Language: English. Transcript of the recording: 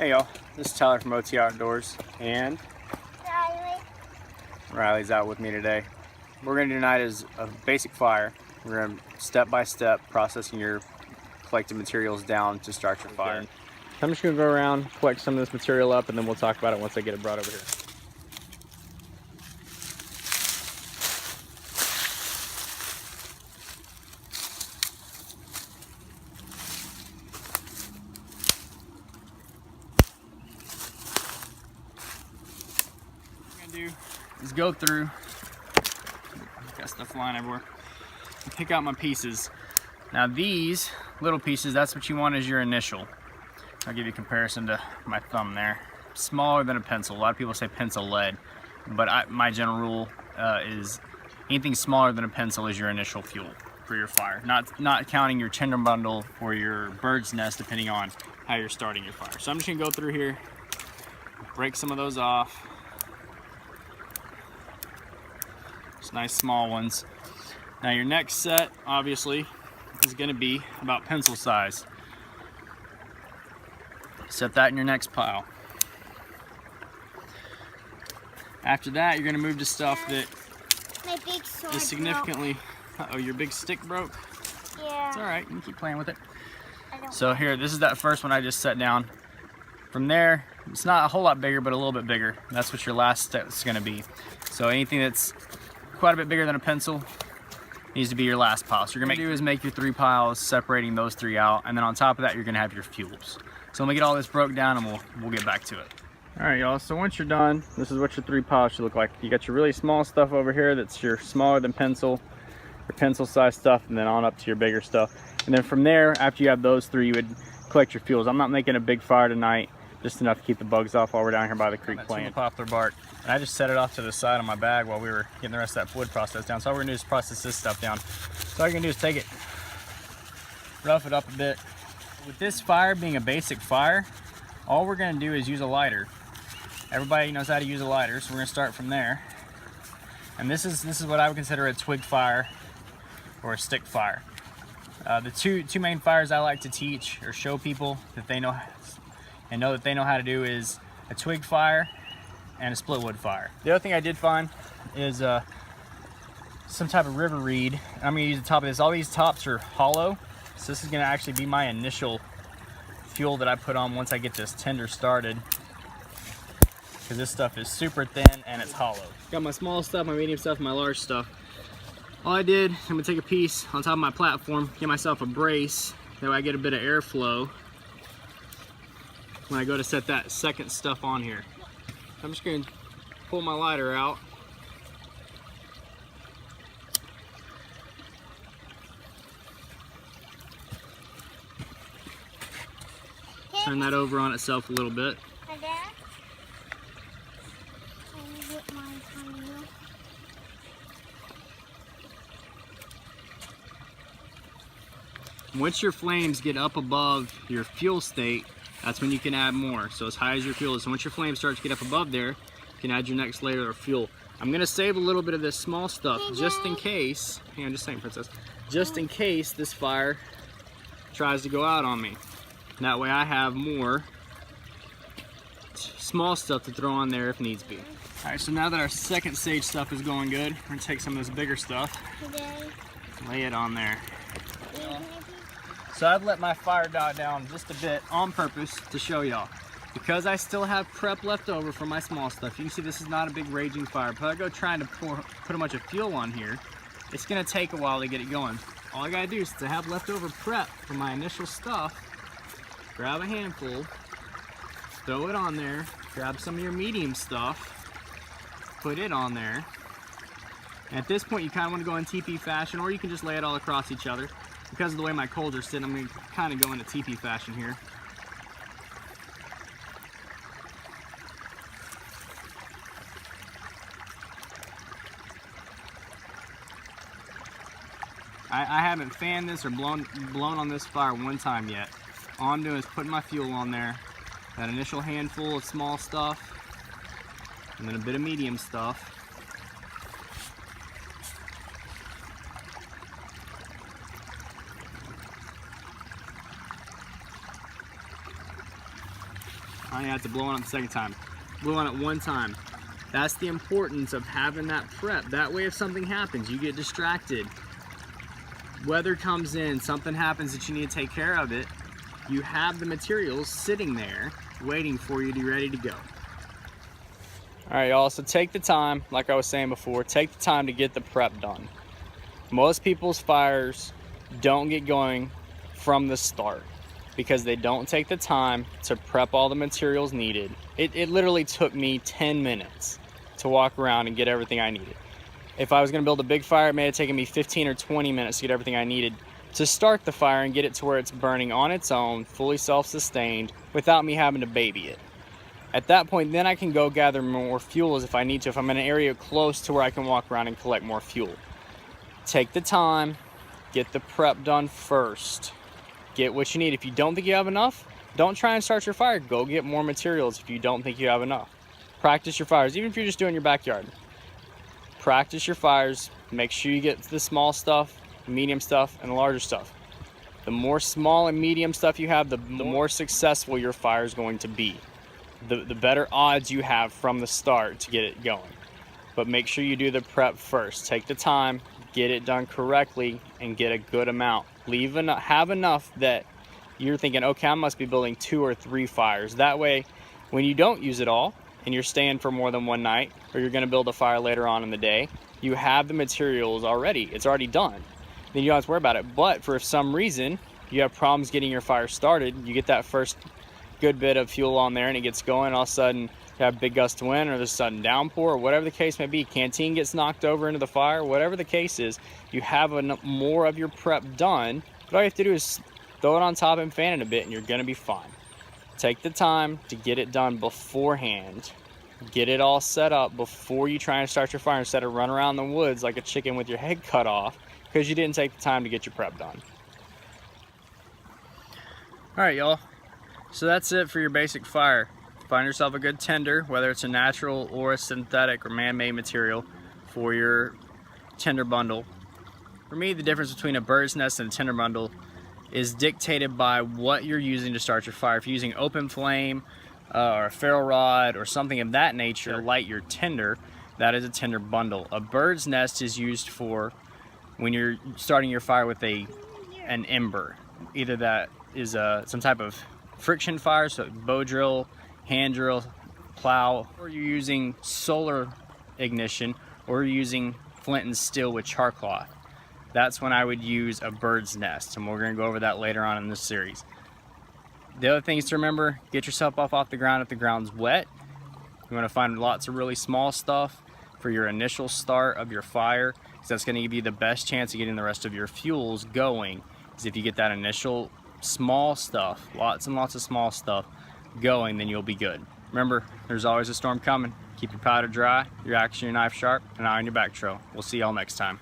Hey y'all, this is Tyler from O.T.R.Outdoors, and Riley's out with me today. What we're going to do tonight is a basic fire. We're going to step by step processing your collected materials down to start your fire. I'm just going to go around, collect some of this material up, and then we'll talk about it once I get it brought over here. Do is go through, got stuff flying everywhere, and pick out my pieces. Now these little pieces, that's what you want as your initial. I'll give you a comparison to my thumb there. Smaller than a pencil. A lot of people say pencil lead, but my general rule is anything smaller than a pencil is your initial fuel for your fire. Not counting your tinder bundle or your bird's nest, depending on how you're starting your fire. So I'm just gonna go through here, break some of those off. Nice small ones. Now your next set obviously is going to be about pencil size. Set that in your next pile. After that, you're going to move to stuff that is significantly broke. Uh-oh, your big stick broke? Yeah. It's alright, you can keep playing with it. So here, this is that first one I just set down. From there, it's not a whole lot bigger, but a little bit bigger. That's what your last step is going to be. So anything that's quite a bit bigger than a pencil needs to be your last pile. So you're gonna do is make your 3 piles, separating those 3 out, and then on top of that you're gonna have your fuels. So let me get all this broke down and we'll get back to it. All right, y'all, so once you're done, this is what your 3 piles should look like. You got your really small stuff over here that's your smaller than pencil, your pencil size stuff, and then on up to your bigger stuff. And then from there, after you have those 3, you would collect your fuels. I'm not making a big fire tonight, just enough to keep the bugs off while we're down here by the creek playing. Poplar bark. And I just set it off to the side of my bag while we were getting the rest of that wood process down. So all we're gonna do is process this stuff down. So all you're gonna do is take it, rough it up a bit. With this fire being a basic fire, all we're gonna do is use a lighter. Everybody knows how to use a lighter, so we're gonna start from there. And this is what I would consider a twig fire or a stick fire. The two main fires I like to teach or show people that they know and know that they know how to do is a twig fire and a split wood fire. The other thing I did find is some type of river reed. I'm gonna use the top of this. All these tops are hollow, so this is gonna actually be my initial fuel that I put on once I get this tinder started, because this stuff is super thin and it's hollow. Got my small stuff, my medium stuff, and my large stuff. All I did, I'm gonna take a piece on top of my platform, get myself a brace, that way I get a bit of airflow when I go to set that second stuff on here. I'm just going to pull my lighter out. Turn that over on itself a little bit. Once your flames get up above your fuel state, that's when you can add more. So as high as your fuel is. So once your flames start to get up above there, you can add your next layer of fuel. I'm gonna save a little bit of this small stuff just in case, hang on just a second, princess, just in case this fire tries to go out on me. And that way I have more small stuff to throw on there if needs be. All right, so now that our second stage stuff is going good, we're gonna take some of this bigger stuff, lay it on there. So I've let my fire die down just a bit on purpose to show y'all. Because I still have prep left over for my small stuff. You can see this is not a big raging fire. But I go trying to put a bunch of fuel on here, it's gonna take a while to get it going. All I gotta do is to have leftover prep for my initial stuff, grab a handful, throw it on there, grab some of your medium stuff, put it on there. And at this point you kinda wanna go in TP fashion, or you can just lay it all across each other. Because of the way my coals are sitting, I'm going to kind of go into TP fashion here. I haven't fanned this or blown on this fire one time yet. All I'm doing is putting my fuel on there, that initial handful of small stuff, and then a bit of medium stuff. I I have to blow on it the second time. Blow on it one time. That's the importance of having that prep. That way if something happens, you get distracted, weather comes in, something happens that you need to take care of it, you have the materials sitting there waiting for you to be ready to go. All right, y'all, so take the time, like I was saying before, take the time to get the prep done. Most people's fires don't get going from the start because they don't take the time to prep all the materials needed. It literally took me 10 minutes to walk around and get everything I needed. If I was gonna build a big fire, it may have taken me 15 or 20 minutes to get everything I needed to start the fire and get it to where it's burning on its own, fully self-sustained, without me having to baby it. At that point, then I can go gather more fuels if I need to, if I'm in an area close to where I can walk around and collect more fuel. Take the time, get the prep done first. Get what you need. If you don't think you have enough, don't try and start your fire. Go get more materials if you don't think you have enough. Practice your fires, even if you're just doing your backyard. Practice your fires. Make sure you get the small stuff, medium stuff, and the larger stuff. The more small and medium stuff you have, the more successful your fire is going to be. The better odds you have from the start to get it going. But make sure you do the prep first. Take the time, get it done correctly, and get a good amount. Have enough that you're thinking, okay, I must be building 2 or 3 fires. That way, when you don't use it all, and you're staying for more than one night, or you're gonna build a fire later on in the day, you have the materials already. It's already done. Then you don't have to worry about it. But for some reason, you have problems getting your fire started, you get that first good bit of fuel on there and it gets going, all of a sudden you have big gust of wind or there's a sudden downpour or whatever the case may be, canteen gets knocked over into the fire, whatever the case is, you have more of your prep done, but all you have to do is throw it on top and fan it a bit and you're gonna be fine. Take the time to get it done beforehand. Get it all set up before you try and start your fire instead of run around the woods like a chicken with your head cut off because you didn't take the time to get your prep done. All right, y'all. So that's it for your basic fire. Find yourself a good tinder, whether it's a natural or a synthetic or man-made material for your tinder bundle. For me, the difference between a bird's nest and a tinder bundle is dictated by what you're using to start your fire. If you're using open flame or a ferro rod or something of that nature to light your tinder, that is a tinder bundle. A bird's nest is used for when you're starting your fire with an ember. Either that is some type of friction fire, so bow drill, hand drill, plow, or you're using solar ignition, or you're using flint and steel with char cloth. That's when I would use a bird's nest, and we're going to go over that later on in this series. The other things to remember, get yourself off the ground if the ground's wet. You want to find lots of really small stuff for your initial start of your fire, because that's going to give you the best chance of getting the rest of your fuels going, is if you get that initial small stuff, lots and lots of small stuff going, then you'll be good. Remember, there's always a storm coming. Keep your powder dry, your axe and your knife sharp, and eye on your back trail. We'll see y'all next time.